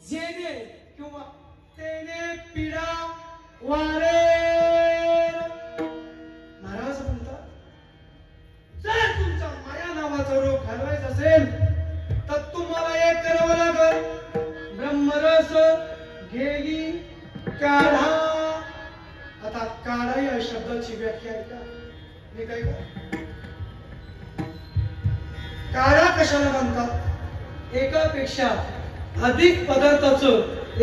जेने किंवा तेने पिढा वारे महाराज म्हणतात जर तुमचा माया नावाचा रोग घालवायचा असेल तर तुम्हाला एक करावं लागल ब्रह्मरस घेई काढा. आता काढा या शब्दाची व्याख्या आहे का मी काय काढा कशाला म्हणतात एकापेक्षा अधिक पदार्थाचं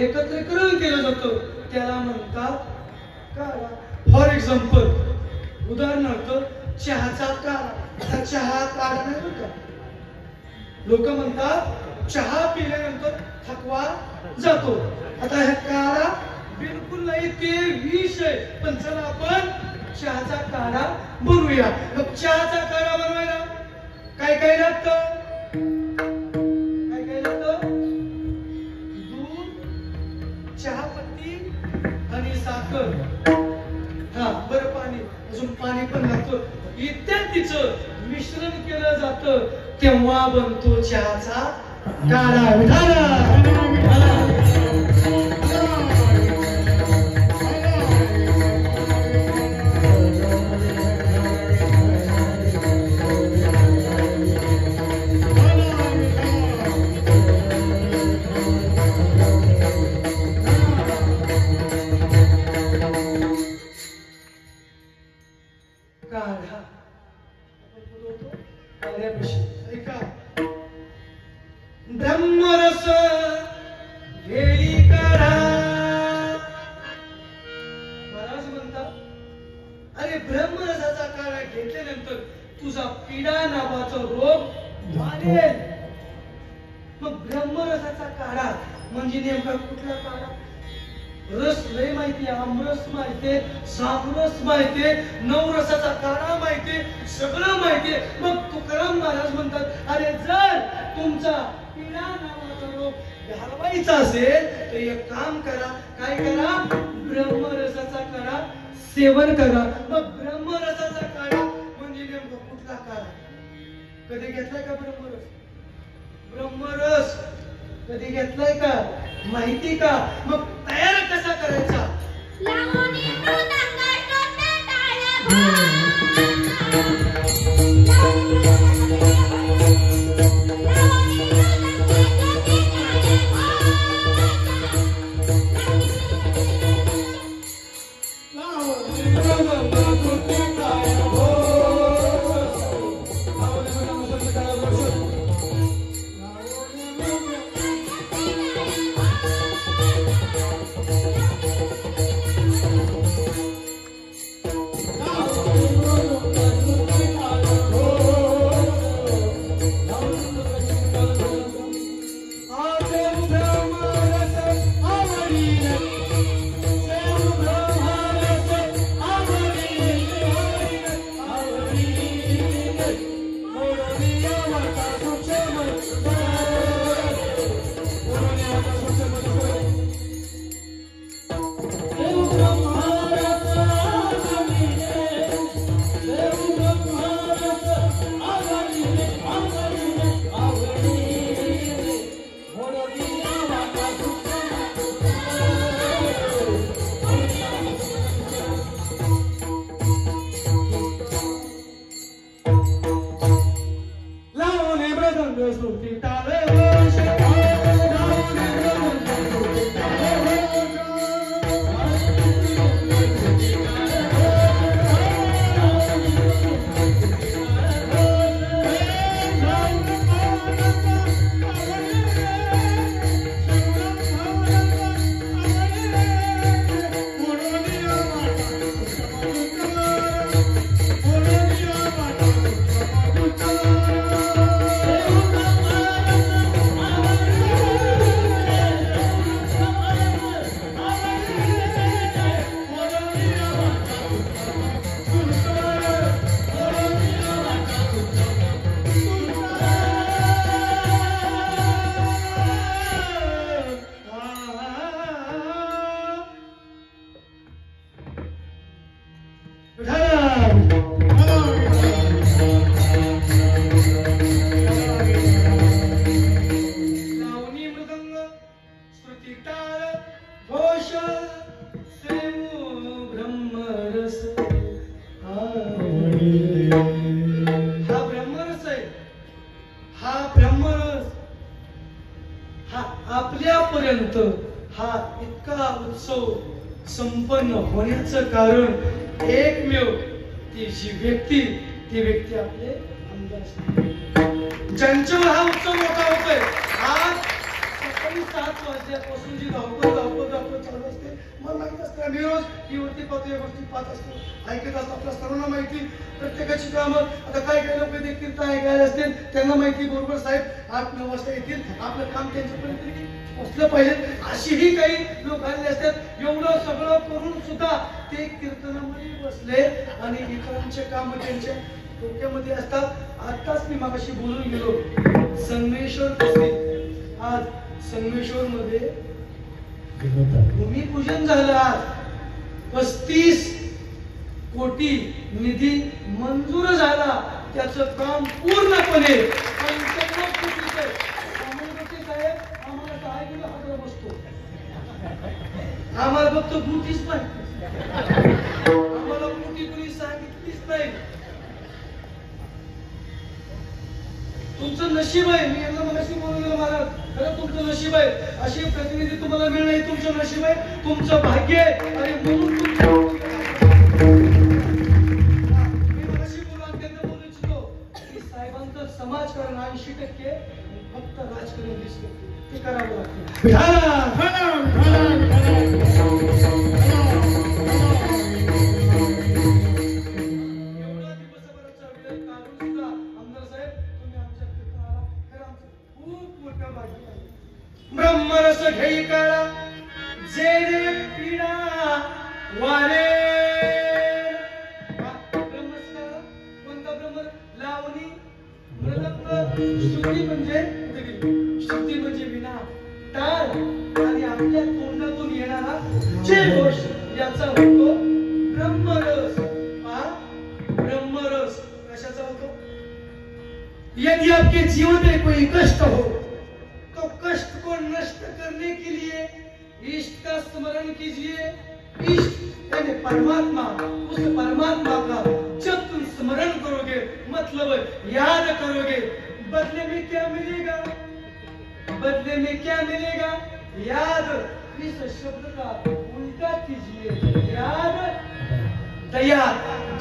एकत्रीकरण केलं जातं त्याला म्हणतात काढा. फॉर एक्झाम्पल उदाहरणार्थ चहाचा काढा. चहा काढा नाही बरं लोक म्हणतात चहा पिल्यानंतर थकवा जातो. आता हे काढा बिलकुल नाही ते विष आहे पण चला आपण चहाचा काढा बनवूया. मग चहाचा काढा बनवायला काय काय लागतं दूध चहापत्ती आणि साखर हा बरं पाणी अजून पाणी पण लागतं इत्यादीचं मिश्रण केलं जातं तेव्हा बनतो चहाचा काढा. ब्रह्मरस घेई काढा. महाराज म्हणतात अरे ब्रह्मरसाचा काढा घेतल्यानंतर तुझा पिडा नावाचा रोग वाढेल. मग ब्रह्मरसाचा काढा म्हणजे नेमका कुठला काढा? रस लय माहितीये आमरस माहितीये सामरस माहितीये नवरसाचा काढा माहितीये सगळं माहितीये. मग तुकाराम महाराज म्हणतात अरे जर तुमचा पिढा नावाचा रोग घालवायचा असेल तर एक काम करा काय करा ब्रह्मरसाचा काढा सेवन करा. मग ब्रह्मरसाचा काढा म्हणजे नेमका कुठला काढा? कधी घेतलाय का ब्रह्मरस? ब्रह्मरस कधी घेतलाय का माहिती का? मग तयार कसा करायचा? उत्सव संपन्न होण्याचं कारण एकमेव ती जी व्यक्ती, ती व्यक्ती आपले आमदार ज्यांच्यावर हा उत्सव मोठा होतोय. आज सकाळी 7 वाजल्यापासून जी धावपळ चालू असते, मला माहित असतं. आम्ही रोज टीव्हीवरती पाहतो, या गोष्टी पाहत असतो, ऐकत असतो. आपल्या सर्वांना माहिती प्रत्येकाची कामं. आता काय लोक देखील काय ऐकायला असतील, त्यांना माहिती बरोबर साहेब 8-9 वाजता येतील, आपलं काम त्यांच्यापर्यंत पोहोचलं पाहिजे. अशीही काही लोक आलेले असतात. एवढं सगळं करून सुद्धा ते कीर्तनामध्ये बसले आणि इतरांचे काम त्यांच्या डोक्यामध्ये असतात. आताच मी मागाशी बोलून गेलो संगमेश्वर कसली. आज संगमेश्वर मध्ये भूमिपूजन झालं. आज 35 कोटी निधी मंजूर झाला. त्याचं काम पूर्णपणे 95 कोटी रुपये. साहेब आम्हाला 10 किलो हजार बसतो. आम्हाला फक्त गुटीच नाही, आम्हाला गुटी कुणी सांगितलीच नाही. तुमचं नशीब आहे. मी यांना मगाशी बोलून गेलो महाराज, खरं तुमचं नशीब आहे. अशी प्रतिनिधी तुम्हाला मिळणं हे तुमचं नशीब आहे, तुमचं भाग्य आहे. आणि म्हणून मी मगाशी बोलून त्यांना बोलू इच्छितो की साहेबांचं समाजकारण 80% फक्त राजकारण दिसतं, ते करावं लागतं. ब्रह्मरस घेई काळा जेणे पिढा वारे. ब्रह्मरस कोणता ब्रह्म? लावणी, मृदंग, श्रुती म्हणजे श्रुती म्हणजे विना, टाळ आणि आपल्या तोंडातून येणारा जे घोष, याचा होतो ब्रह्मरस. ब्रह्मरस कशाचा होतो? यदि आपके जीवन में कोई कष्ट हो तो कष्ट को नष्ट करने के लिए इष्ट का स्मरण कीजिए. इष्ट यानी परमात्मा. उस परमात्मा का जब तुम स्मरण करोगे, मतलब याद करोगे, बदले में क्या मिलेगा? बदले में क्या मिलेगा? याद. इस शब्द का उल्टा कीजिए, याद दया.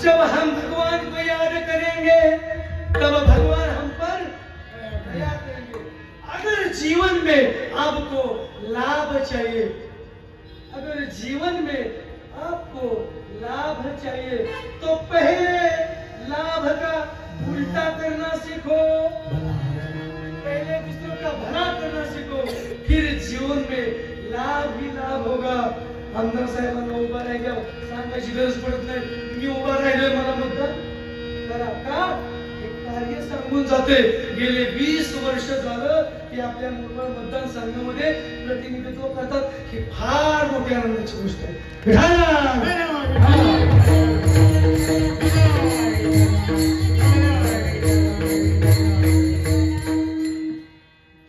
जब हम भगवान को याद करेंगे तब भगवान हम पर दया करेंगे. अगर जीवन में आपको लाभ चाहिए, अगर जीवन में आपको लाभ चाहिए तो पहले लाभ का उल्टा करना सीखो. पहले दूसरों का भला करना सीखो, फिर जीवन में लाभ ही लाभ होगा. आमदार साहेबांना उभा राहिल्या सांगायची गरज पडत नाही. मी उभा राहिलोय, मला मतदान करा. का? कार्य सांगून जाते. गेले 20 वर्ष झालं की आपल्या मुरबाड मतदारसंघामध्ये प्रतिनिधित्व करतात. ही फार मोठी आनंदाची गोष्ट आहे.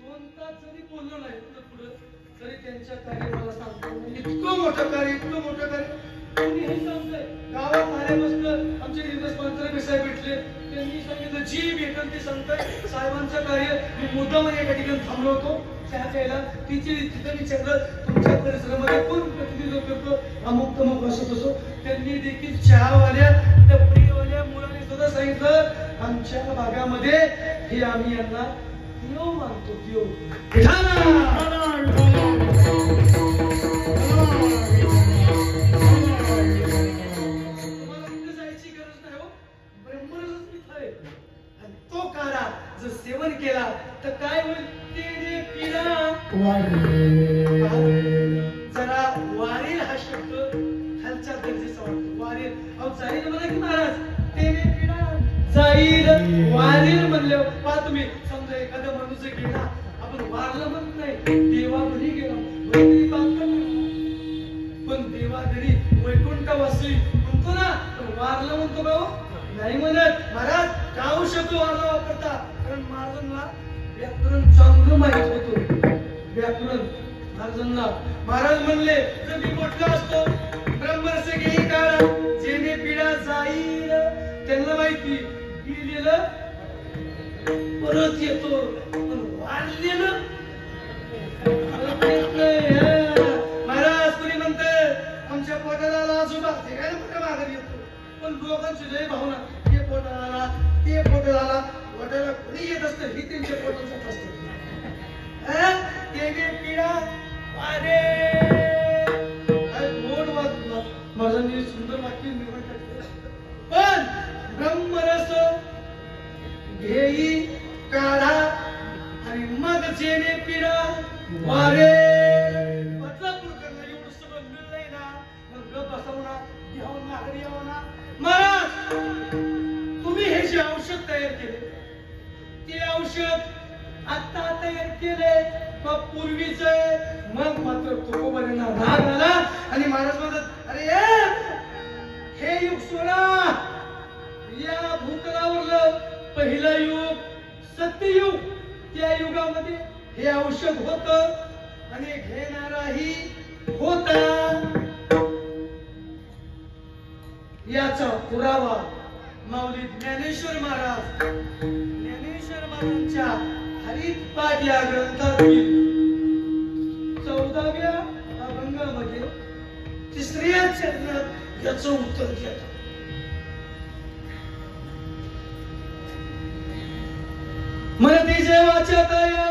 दोन तास जरी बोललो नाही पुढे तरी त्यांच्या कार्य मला सांगतो. इतकं मोठं कार्य, इतकं मोठं कार्य कोणी हे सांगतंय. गावात आल्यापासून आमचे दिवस मंत्री साहेब भेटले, त्यांनी सांगितलं जी भेटल ते सांगताय. साहेबांचं कार्य. मी मुद्दाम एका ठिकाणी थांबलो होतो चहा प्यायला. तिथे विचारलं तुमच्या परिसरामध्ये कोण प्रतिनिधित्व करतो, अमुक तमुक असं तसं. त्यांनी देखील चहावाल्या टपरीवाल्या मुलांनी सुद्धा सांगितलं आमच्या भागामध्ये हे आम्ही यांना देव मानतो. देव जर सेवन केला तर काय होईल? तेने पिढा जरा वारेल हा शब्द खालच्या दर्जाचा वाटतो. वारेल अहो जाईल म्हणा की महाराज, तेने पिढा जाईल वारेल म्हणले. पहा तुम्ही, समजा एखादा माणूस गेला, आपण वारलं म्हणत नाही, देवा घरी गेला वैकुंठी बांधतो, पण देवा घरी वैकुंठवासी म्हणतो ना, पण वारलं म्हणतो का? नाही म्हणत. महाराज का शब्द वारला वापरता? कारण महाराजांना व्याकरण चांगलं माहित होतं. व्याकरण महाराजांना. महाराज म्हणले जर मी म्हटलं असतो ब्रह्मरस घेई काळा जेणे पिढा जाईल, त्यांना माहिती गेलेलं परत येतो, पण वाढलेलं परत येत नाही. महाराज कोणी म्हणतात माणसं मागते काय ना मोठ्या मागे येतो पण लोकांची लय भावना हे पोटाला आला ते पोटाला आला पोटाला कोणी येत असतं ही त्यांच्या पोटाला जात असतं ते पिढा अरे गोड माझं मी सुंदर वाक्य निर्माण करते पण ब्रह्मरस घेई काढा आणि मग जेणे पिढा वारे बदलापूर करणं एवढं सगळं मिळलंय ना मग गप बसावं ना घ्यावं माघारी यावं ना महाराज तुम्ही हे जे औषध तयार केले ते औषध आता तयार केले मग पूर्वीच मग मात्र तुकोबांना राग आला आणि महाराज म्हणतात अरे हे युग सोडा या भूतलावरलं पहिलं युग सत्ययुग त्या युगामध्ये हे औषध होत आणि घेणाराही होता याचा पुरावा माऊली ज्ञानेश्वर महाराजांच्या हरिपाठ या ग्रंथातील 14व्या अभंगामध्ये तिसऱ्या चरणात याचं उत्तर देतात म्हणते जेवाच्या तया